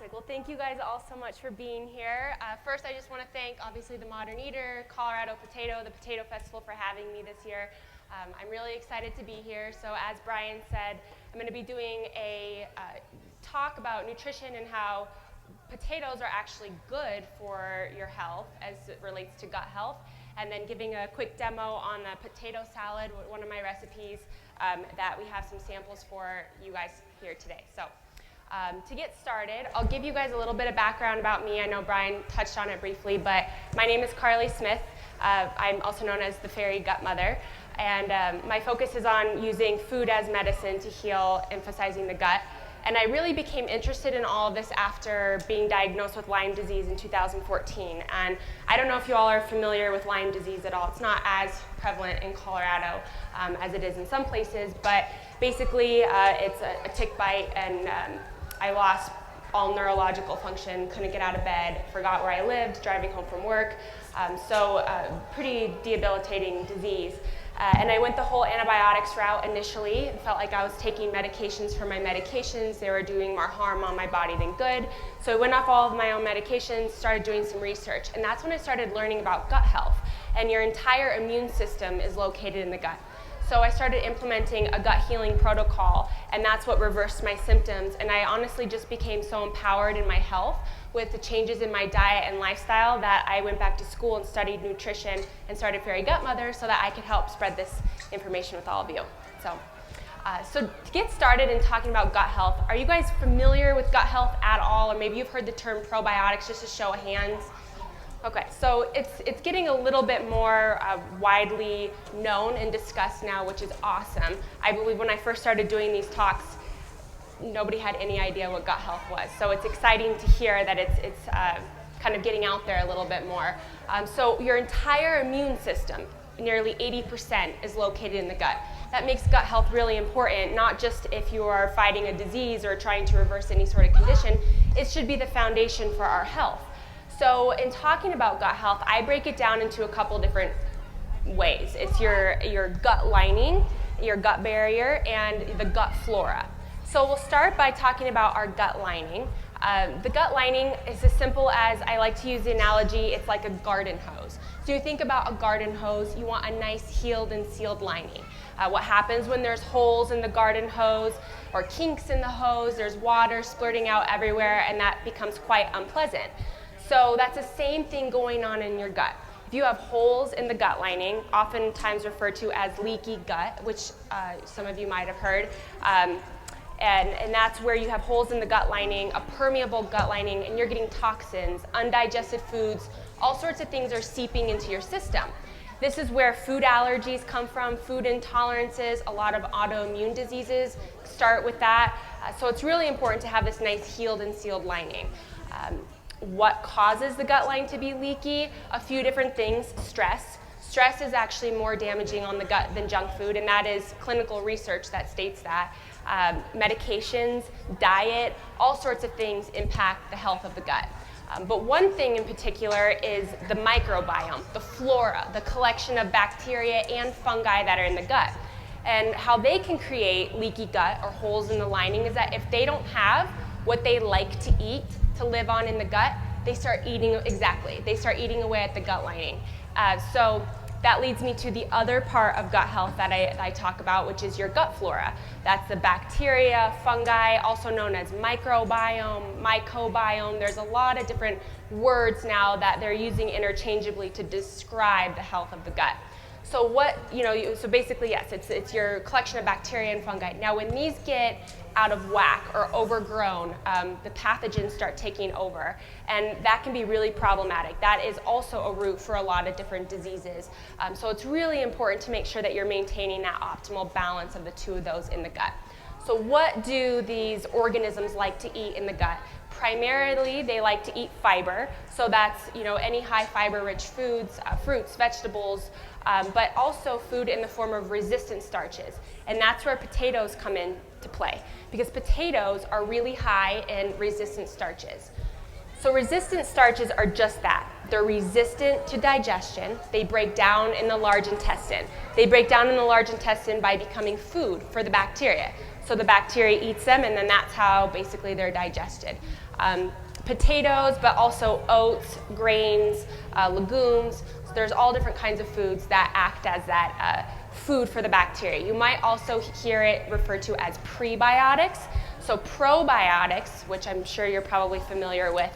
Fantastic. Well, thank you guys all so much for being here. First, I just want to thank, obviously, the Modern Eater, Colorado Potato, the Potato Festival for having me this year. I'm really excited to be here. So as Brian said, I'm going to be doing a talk about nutrition and how potatoes are actually good for your health as it relates to gut health, and then giving a quick demo on the potato salad, one of my recipes that we have some samples for you guys here today. So to get started, I'll give you guys a little bit of background about me. I know Brian touched on it briefly, but my name is Carley Smith. I'm also known as the Fairy Gutmother, and my focus is on using food as medicine to heal, emphasizing the gut. And I really became interested in all of this after being diagnosed with Lyme disease in 2014. And I don't know if you all are familiar with Lyme disease at all. It's not as prevalent in Colorado as it is in some places, but basically it's a tick bite, and I lost all neurological function, couldn't get out of bed, forgot where I lived, driving home from work. So pretty debilitating disease. And I went the whole antibiotics route initially. It felt like I was taking medications for my medications. They were doing more harm on my body than good. So I went off all of my own medications, started doing some research. And that's when I started learning about gut health. And your entire immune system is located in the gut. So I started implementing a gut healing protocol, and that's what reversed my symptoms. And I honestly just became so empowered in my health with the changes in my diet and lifestyle that I went back to school and studied nutrition and started Fairy Gutmother so that I could help spread this information with all of you. So to get started in talking about gut health, are you guys familiar with gut health at all? Or maybe you've heard the term probiotics, just a show of hands. Okay, so it's getting a little bit more widely known and discussed now, which is awesome. I believe when I first started doing these talks, nobody had any idea what gut health was. So it's exciting to hear that it's kind of getting out there a little bit more. So your entire immune system, nearly 80%, is located in the gut. That makes gut health really important, not just if you are fighting a disease or trying to reverse any sort of condition. It should be the foundation for our health. So in talking about gut health, I break it down into a couple different ways. It's your gut lining, your gut barrier, and the gut flora. So we'll start by talking about our gut lining. The gut lining is as simple as, I like to use the analogy, it's like a garden hose. So you think about a garden hose, you want a nice healed and sealed lining. What happens when there's holes in the garden hose or kinks in the hose, there's water splurting out everywhere, and that becomes quite unpleasant. So that's the same thing going on in your gut. If you have holes in the gut lining, oftentimes referred to as leaky gut, which some of you might have heard, and that's where you have holes in the gut lining, a permeable gut lining, and you're getting toxins, undigested foods, all sorts of things are seeping into your system. This is where food allergies come from, food intolerances, a lot of autoimmune diseases start with that. So it's really important to have this nice healed and sealed lining. What causes the gut line to be leaky? A few different things. Stress. Stress is actually more damaging on the gut than junk food, and that is clinical research that states that. Medications, diet, all sorts of things impact the health of the gut. But one thing in particular is the microbiome, the flora, the collection of bacteria and fungi that are in the gut. And how they can create leaky gut or holes in the lining is that if they don't have what they like to eat to live on in the gut, they start eating away at the gut lining. So that leads me to the other part of gut health that I talk about, which is your gut flora. That's the bacteria, fungi, also known as microbiome, mycobiome. There's a lot of different words now that they're using interchangeably to describe the health of the gut. So so basically, yes, it's your collection of bacteria and fungi. Now, when these get out of whack or overgrown, the pathogens start taking over, and that can be really problematic. That is also a root for a lot of different diseases. So it's really important to make sure that you're maintaining that optimal balance of the two of those in the gut. So what do these organisms like to eat in the gut? Primarily, they like to eat fiber. So that's any high fiber-rich foods, fruits, vegetables, but also food in the form of resistant starches. And that's where potatoes come into play, because potatoes are really high in resistant starches. So resistant starches are just that. They're resistant to digestion. They break down in the large intestine. They break down in the large intestine by becoming food for the bacteria. so the bacteria eats them, and then that's how basically they're digested. Potatoes, but also oats, grains, legumes. So there's all different kinds of foods that act as that food for the bacteria. You might also hear it referred to as prebiotics. So probiotics, which I'm sure you're probably familiar with,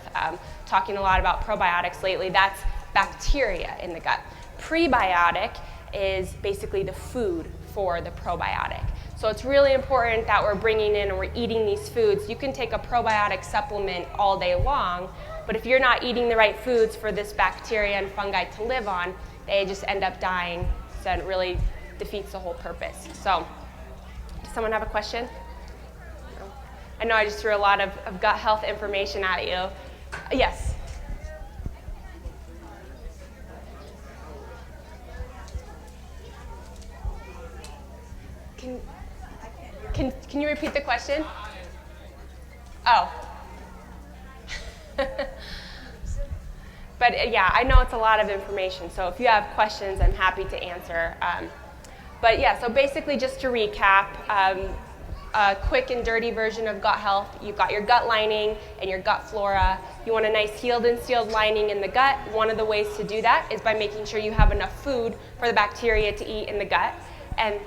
talking a lot about probiotics lately, that's bacteria in the gut. Prebiotic is basically the food for the probiotic. So it's really important that we're bringing in and we're eating these foods. You can take a probiotic supplement all day long, but if you're not eating the right foods for this bacteria and fungi to live on, they just end up dying. So it really defeats the whole purpose. So, does someone have a question? No? I know I just threw a lot of gut health information at you. Yes? Can you repeat the question? Oh. But yeah, I know it's a lot of information, so if you have questions, I'm happy to answer. But yeah, so basically just to recap, a quick and dirty version of gut health. You've got your gut lining and your gut flora. You want a nice healed and sealed lining in the gut. One of the ways to do that is by making sure you have enough food for the bacteria to eat in the gut. And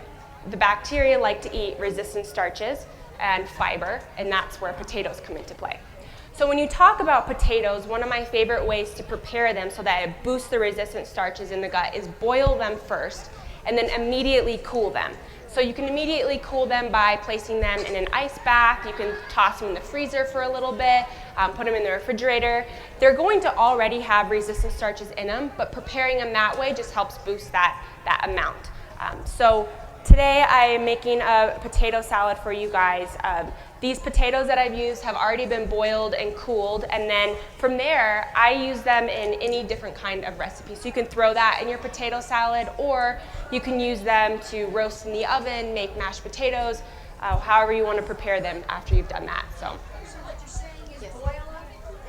the bacteria like to eat resistant starches and fiber, and that's where potatoes come into play. So when you talk about potatoes, one of my favorite ways to prepare them so that it boosts the resistant starches in the gut is boil them first and then immediately cool them. So you can immediately cool them by placing them in an ice bath. You can toss them in the freezer for a little bit, put them in the refrigerator. They're going to already have resistant starches in them, but preparing them that way just helps boost that amount. So today I am making a potato salad for you guys. These potatoes that I've used have already been boiled and cooled, and then from there I use them in any different kind of recipe. So you can throw that in your potato salad, or you can use them to roast in the oven, make mashed potatoes, however you want to prepare them after you've done that. So what you're saying is yes. Boil them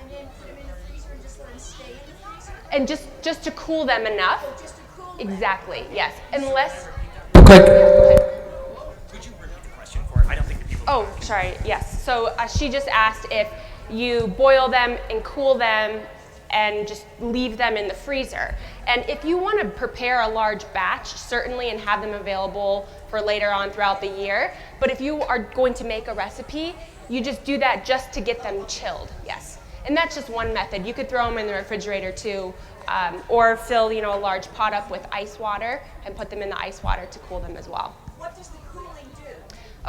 and then put them in the freezer and just let them stay in the freezer? And just to cool them enough. Oh, just to cool them. Exactly, yes. Unless... Could you repeat the question for it? I don't think the people... Oh, sorry, yes. So she just asked if you boil them and cool them and just leave them in the freezer. And if you want to prepare a large batch, certainly, and have them available for later on throughout the year, but if you are going to make a recipe, you just do that just to get them chilled, yes. And that's just one method. You could throw them in the refrigerator too, or fill a large pot up with ice water and put them in the ice water to cool them as well. What does the cooling do?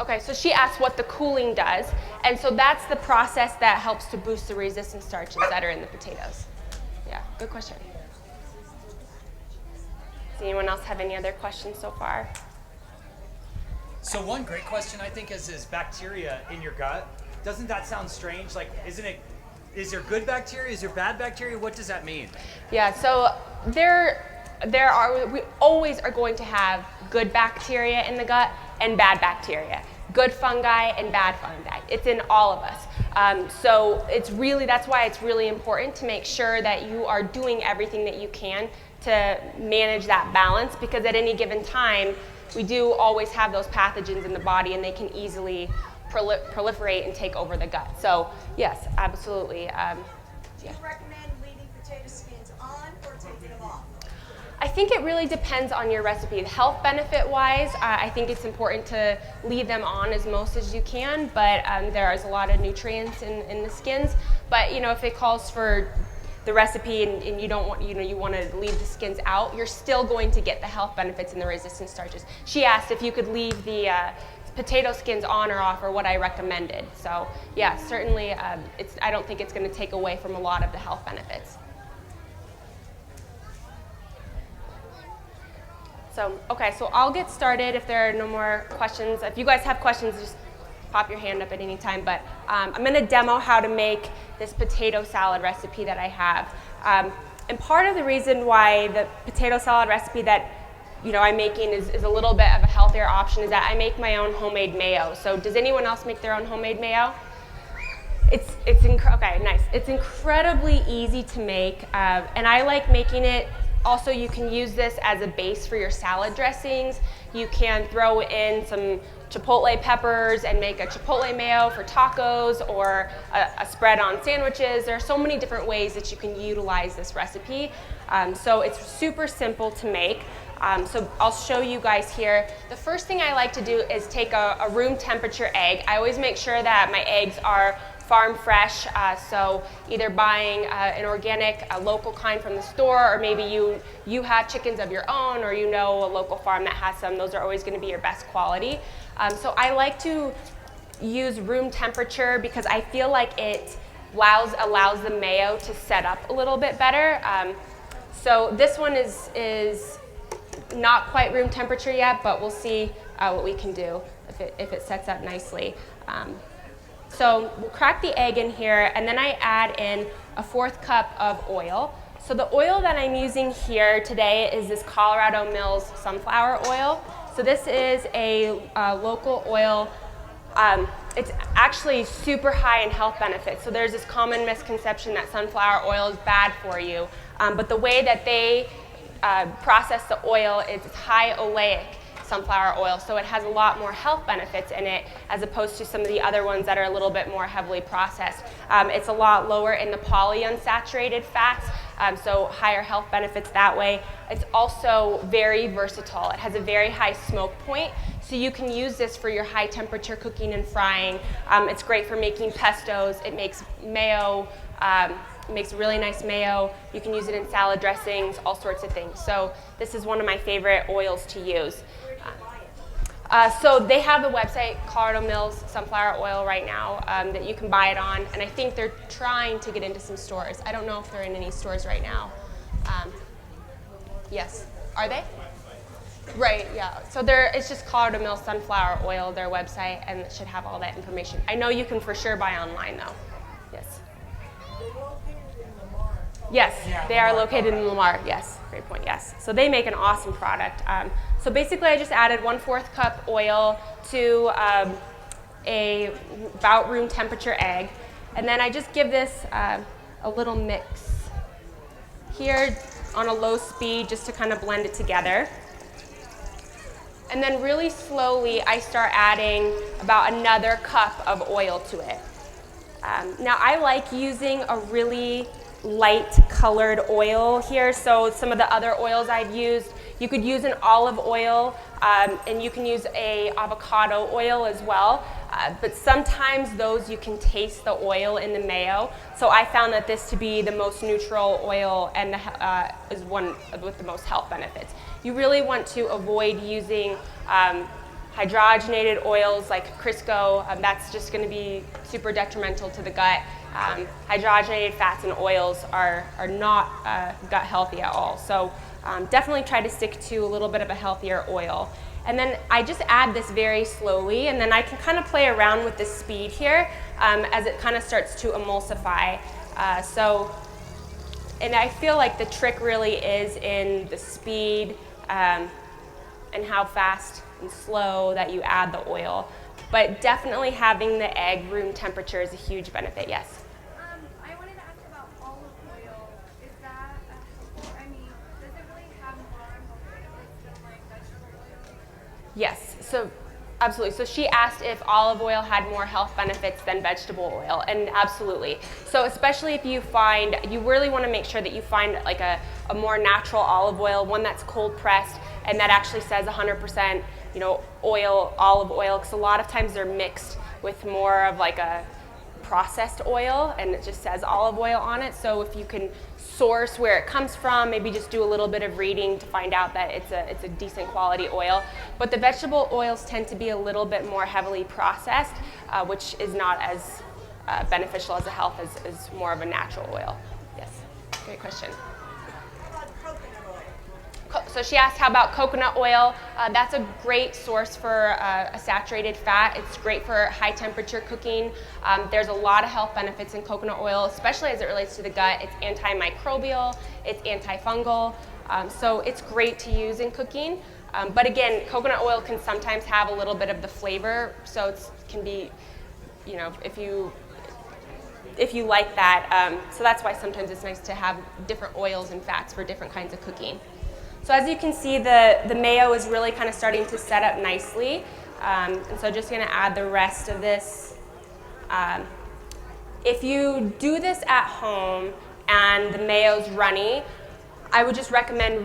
Okay, so she asked what the cooling does, and so that's the process that helps to boost the resistant starches that are in the potatoes. Yeah, good question. Does anyone else have any other questions so far? So one great question I think is bacteria in your gut. Doesn't that sound strange? Like, is there good bacteria? Is there bad bacteria? What does that mean? Yeah, so we always are going to have good bacteria in the gut and bad bacteria. Good fungi and bad fungi. It's in all of us. So that's why it's really important to make sure that you are doing everything that you can to manage that balance, because at any given time, we do always have those pathogens in the body and they can easily proliferate and take over the gut. So yes, absolutely. Do you recommend leaving potato skins on or taking them off? I think it really depends on your recipe. Health benefit wise, I think it's important to leave them on as most as you can, but there is a lot of nutrients in the skins. But if it calls for the recipe and you don't want, you want to leave the skins out, you're still going to get the health benefits and the resistant starches. She asked if you could leave the potato skins on or off, or what I recommended. So yeah, certainly I don't think it's going to take away from a lot of the health benefits. So, okay, so I'll get started if there are no more questions. If you guys have questions, just pop your hand up at any time. But I'm going to demo how to make this potato salad recipe that I have. And part of the reason why the potato salad recipe that I'm making is a little bit of a healthier option is that I make my own homemade mayo. So does anyone else make their own homemade mayo? Okay, nice. It's incredibly easy to make, and I like making it. Also, you can use this as a base for your salad dressings. You can throw in some chipotle peppers and make a chipotle mayo for tacos, or a spread on sandwiches. There are so many different ways that you can utilize this recipe. So it's super simple to make. So I'll show you guys here. The first thing I like to do is take a room temperature egg. I always make sure that my eggs are farm fresh, so either buying an organic, local kind from the store, or maybe you have chickens of your own, or you know a local farm that has some. Those are always going to be your best quality. So I like to use room temperature because I feel like it allows the mayo to set up a little bit better. So this one is not quite room temperature yet, but we'll see what we can do if it sets up nicely. So we'll crack the egg in here, and then I add in a 1/4 cup of oil. So the oil that I'm using here today is this Colorado Mills sunflower oil. So this is a local oil. It's actually super high in health benefits. So there's this common misconception that sunflower oil is bad for you, but the way that they process the oil is it's high oleic sunflower oil, so it has a lot more health benefits in it as opposed to some of the other ones that are a little bit more heavily processed. It's a lot lower in the polyunsaturated fats, so higher health benefits that way. It's also very versatile. It has a very high smoke point, so you can use this for your high temperature cooking and frying. It's great for making pestos. It makes mayo. It makes really nice mayo. You can use it in salad dressings, all sorts of things. So this is one of my favorite oils to use. So they have the website, Colorado Mills Sunflower Oil, right now that you can buy it on. And I think they're trying to get into some stores. I don't know if they're in any stores right now. Yes, are they? Right, yeah. So it's just Colorado Mills Sunflower Oil, their website, and it should have all that information. I know you can for sure buy online though. Yes. Yes, they are located in Lamar. Yes, great point. Yes, so they make an awesome product. So basically, I just added 1/4 cup oil to a about room temperature egg, and then I just give this a little mix here on a low speed just to kind of blend it together. And then really slowly, I start adding about another cup of oil to it. Now, I like using a really light colored oil here. So some of the other oils I've used, you could use an olive oil, and you can use a avocado oil as well. But sometimes those you can taste the oil in the mayo. So I found that this to be the most neutral oil and is one with the most health benefits. You really want to avoid using hydrogenated oils like Crisco. That's just going to be super detrimental to the gut. Hydrogenated fats and oils are not gut healthy at all. So definitely try to stick to a little bit of a healthier oil. And then I just add this very slowly, and then I can kind of play around with the speed here as it kind of starts to emulsify. And I feel like the trick really is in the speed and how fast and slow that you add the oil. But definitely having the egg room temperature is a huge benefit, yes. I wanted to ask about olive oil. Is that, does it really have more health benefits than like vegetable oil? Yes, so absolutely. So she asked if olive oil had more health benefits than vegetable oil, and absolutely. So especially if you really want to make sure that you find like a more natural olive oil, one that's cold pressed, and that actually says 100%, olive oil, because a lot of times they're mixed with more of like a processed oil, and it just says olive oil on it. So if you can source where it comes from, maybe just do a little bit of reading to find out that it's a decent quality oil. But the vegetable oils tend to be a little bit more heavily processed, which is not as beneficial as a health as more of a natural oil. Yes, great question. So she asked, how about coconut oil? That's a great source for a saturated fat. It's great for high temperature cooking. There's a lot of health benefits in coconut oil, especially as it relates to the gut. It's antimicrobial, it's antifungal, so it's great to use in cooking. But again, coconut oil can sometimes have a little bit of the flavor, so it can be, if you like that. So that's why sometimes it's nice to have different oils and fats for different kinds of cooking. So as you can see, the mayo is really kind of starting to set up nicely. And so just gonna add the rest of this. If you do this at home and the mayo's runny, I would just recommend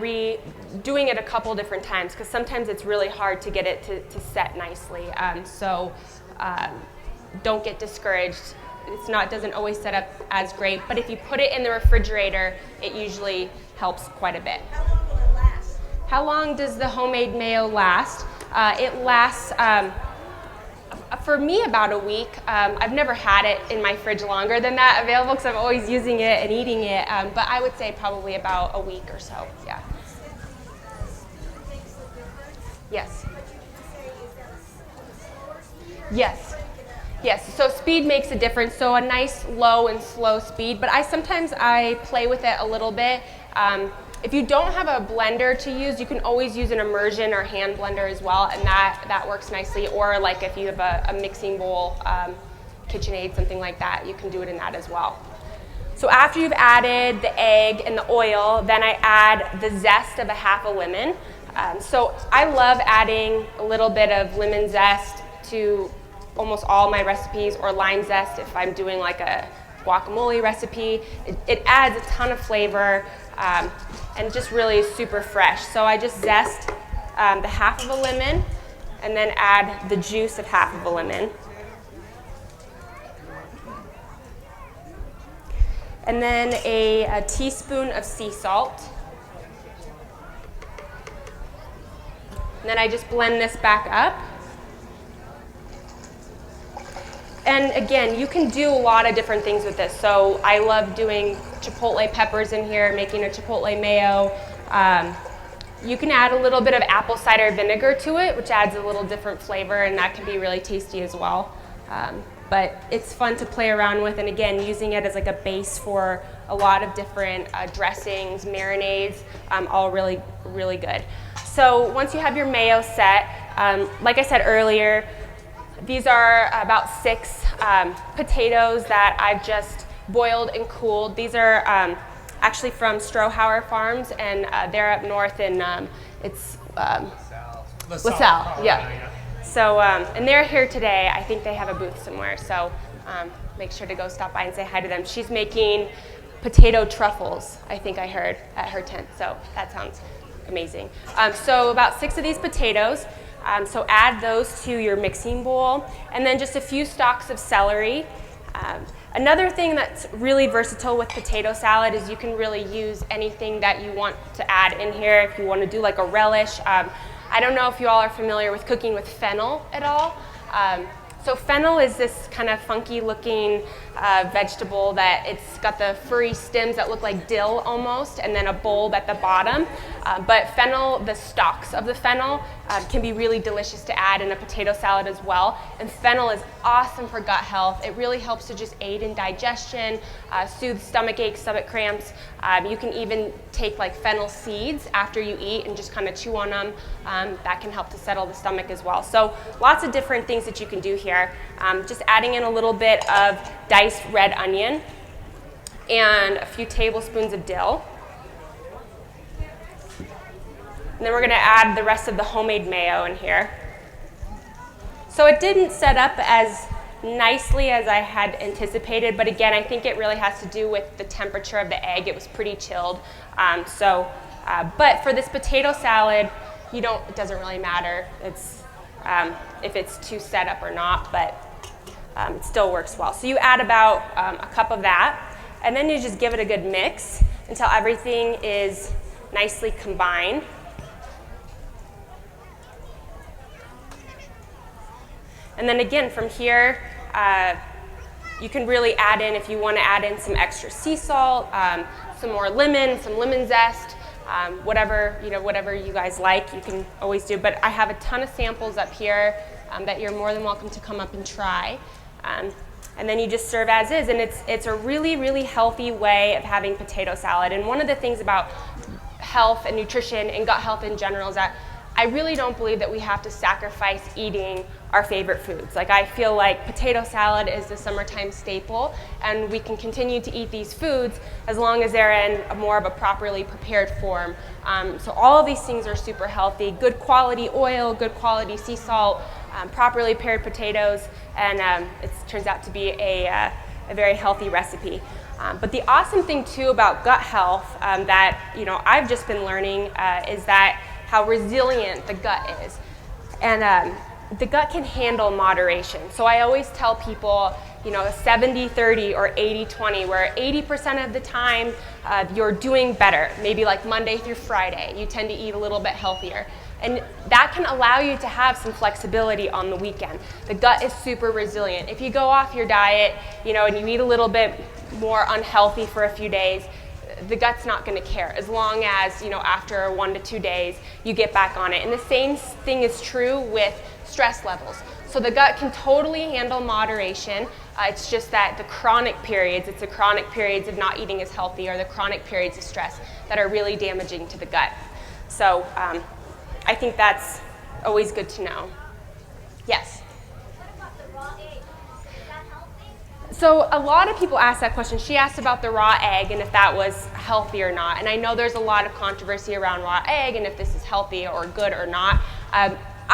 doing it a couple different times, because sometimes it's really hard to get it to set nicely. Don't get discouraged. It doesn't always set up as great, but if you put it in the refrigerator, it usually helps quite a bit. How long will it last? How long does the homemade mayo last? It lasts, for me, about a week. I've never had it in my fridge longer than that available, because I'm always using it and eating it, but I would say probably about a week or so, yeah. Makes a difference. Yes. But you can say, is that a slower speed or Yes. crank it up? Yes, so speed makes a difference. So a nice low and slow speed, but sometimes I play with it a little bit. If you don't have a blender to use, you can always use an immersion or hand blender as well, and that works nicely. Or like if you have a mixing bowl, KitchenAid, something like that, you can do it in that as well. So after you've added the egg and the oil, then I add the zest of a half a lemon. So I love adding a little bit of lemon zest to almost all my recipes, or lime zest if I'm doing like a guacamole recipe. It adds a ton of flavor and just really is super fresh. So I just zest the half of a lemon and then add the juice of half of a lemon. And then a teaspoon of sea salt. And then I just blend this back up. And again, you can do a lot of different things with this. So I love doing chipotle peppers in here, making a chipotle mayo. You can add a little bit of apple cider vinegar to it, which adds a little different flavor, and that can be really tasty as well. But it's fun to play around with, and again, using it as like a base for a lot of different dressings, marinades, all really, really good. So once you have your mayo set, like I said earlier, these are about 6 potatoes that I've just boiled and cooled. These are actually from Strohauer Farms, and they're up north in LaSalle, yeah. So, and they're here today. I think they have a booth somewhere, so make sure to go stop by and say hi to them. She's making potato truffles, I think I heard, at her tent, so that sounds amazing. So about 6 of these potatoes. So add those to your mixing bowl, and then just a few stalks of celery. Another thing that's really versatile with potato salad is you can really use anything that you want to add in here. If you want to do like a relish. I don't know if you all are familiar with cooking with fennel at all. So fennel is this kind of funky looking vegetable that it's got the furry stems that look like dill almost, and then a bulb at the bottom. But fennel, the stalks of the fennel can be really delicious to add in a potato salad as well. And fennel is awesome for gut health. It really helps to just aid in digestion, soothe stomach aches, stomach cramps. You can even take like fennel seeds after you eat and just kind of chew on them. That can help to settle the stomach as well. So lots of different things that you can do here. Just adding in a little bit of diced red onion and a few tablespoons of dill. And then we're going to add the rest of the homemade mayo in here. So it didn't set up as nicely as I had anticipated, but again, I think it really has to do with the temperature of the egg. It was pretty chilled. But for this potato salad, it doesn't really matter if it's too set up or not, but it still works well. So you add about a cup of that, and then you just give it a good mix until everything is nicely combined. And then again, from here, you can really add in, if you want to add in some extra sea salt, some more lemon, some lemon zest, whatever you guys like, you can always do. But I have a ton of samples up here that you're more than welcome to come up and try. And then you just serve as is, and it's a really, really healthy way of having potato salad. And one of the things about health and nutrition and gut health in general is that I really don't believe that we have to sacrifice eating our favorite foods. Like, I feel like potato salad is the summertime staple, and we can continue to eat these foods as long as they're in more of a properly prepared form. So all of these things are super healthy. Good quality oil, good quality sea salt, properly pared potatoes, and it turns out to be a very healthy recipe. But the awesome thing too about gut health that I've just been learning is that how resilient the gut is, and the gut can handle moderation. So I always tell people, 70-30 or 80-20, where 80% of the time you're doing better, maybe like Monday through Friday, you tend to eat a little bit healthier. And that can allow you to have some flexibility on the weekend. The gut is super resilient. If you go off your diet, and you eat a little bit more unhealthy for a few days, the gut's not going to care, as long as, after 1 to 2 days, you get back on it. And the same thing is true with stress levels. So the gut can totally handle moderation. It's just that the chronic periods, it's the chronic periods of not eating as healthy, or the chronic periods of stress that are really damaging to the gut. So I think that's always good to know. Yes? What about the raw egg? Is that healthy? So a lot of people ask that question. She asked about the raw egg and if that was healthy or not. And I know there's a lot of controversy around raw egg and if this is healthy or good or not.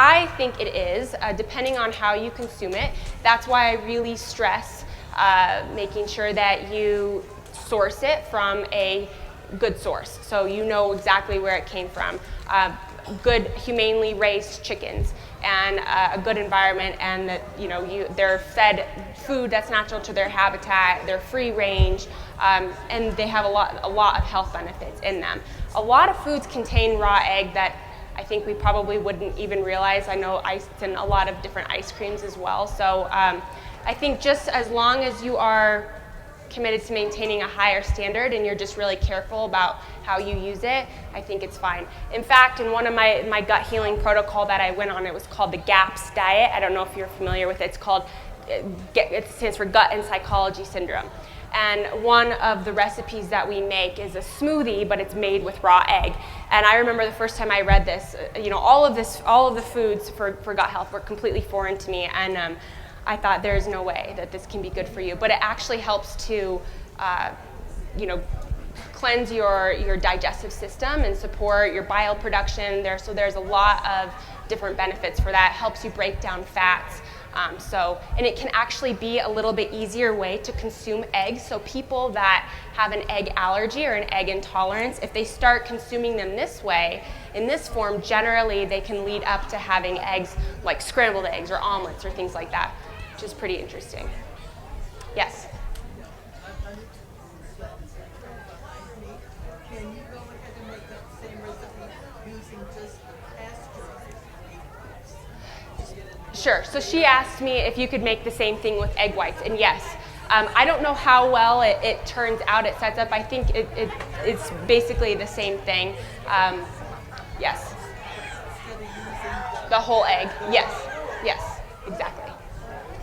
I think it is, depending on how you consume it. That's why I really stress making sure that you source it from a good source, so you know exactly where it came from. Good, humanely raised chickens, and a good environment, and that they're fed food that's natural to their habitat. They're free range, and they have a lot of health benefits in them. A lot of foods contain raw egg that I think we probably wouldn't even realize. I know it's in a lot of different ice creams as well. So I think just as long as you are committed to maintaining a higher standard and you're just really careful about how you use it, I think it's fine. In fact, in one of my gut healing protocol that I went on, it was called the GAPS diet. I don't know if you're familiar with it. It stands for Gut and Psychology Syndrome. And one of the recipes that we make is a smoothie, but it's made with raw egg. And I remember the first time I read this, all of the foods for gut health were completely foreign to me, and I thought there's no way that this can be good for you. But it actually helps to, cleanse your digestive system and support your bile production. So there's a lot of different benefits for that. It helps you break down fats. And it can actually be a little bit easier way to consume eggs. So people that have an egg allergy or an egg intolerance, if they start consuming them this way, in this form, generally they can lead up to having eggs like scrambled eggs or omelets or things like that, which is pretty interesting. Yes? Can you go ahead and make that same recipe using just pasteurized? Sure. So she asked me if you could make the same thing with egg whites, and yes. I don't know how well it turns out, it sets up. I think it's basically the same thing. Yes. The whole egg. Yes. Yes. Exactly.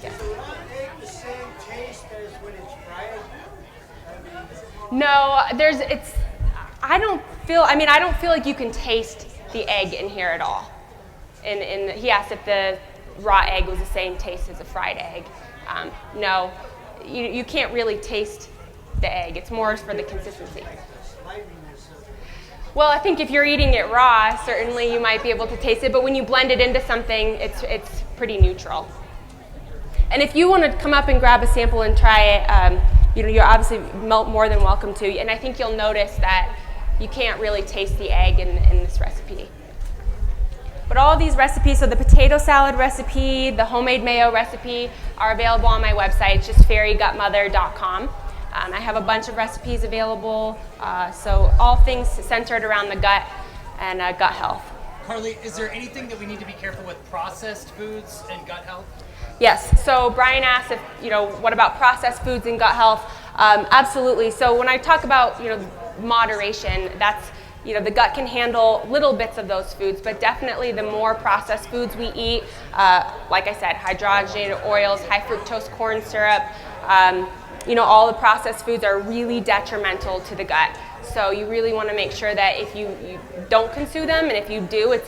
Yes. Is the raw egg the same taste as when it's fried? No, I don't feel like you can taste the egg in here at all. He asked if the raw egg was the same taste as a fried egg. No, you can't really taste the egg. It's more for the consistency. Well, I think if you're eating it raw, certainly you might be able to taste it, but when you blend it into something, it's pretty neutral. And if you want to come up and grab a sample and try it, you're obviously more than welcome to. And I think you'll notice that you can't really taste the egg in this recipe. But all of these recipes, so the potato salad recipe, the homemade mayo recipe, are available on my website. It's just fairygutmother.com. I have a bunch of recipes available, so all things centered around the gut and gut health. Carly, is there anything that we need to be careful with processed foods and gut health? Yes, so Brian asked if, what about processed foods and gut health? Absolutely. So when I talk about, moderation, that's, the gut can handle little bits of those foods, but definitely the more processed foods we eat, like I said, hydrogenated oils, high fructose corn syrup, all the processed foods are really detrimental to the gut. So you really want to make sure that if you don't consume them, and if you do, it's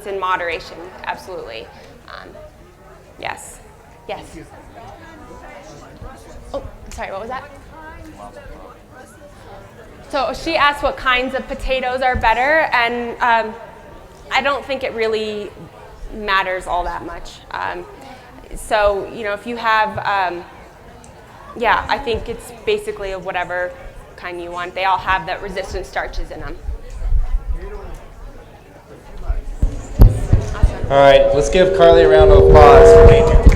in moderation. Absolutely. Yes. Yes. Oh, sorry. What was that? So she asked what kinds of potatoes are better, and I don't think it really matters all that much. So, you know, if you have, yeah, I think it's basically of whatever kind you want. They all have that resistant starches in them. All right, let's give Carly a round of applause for being here.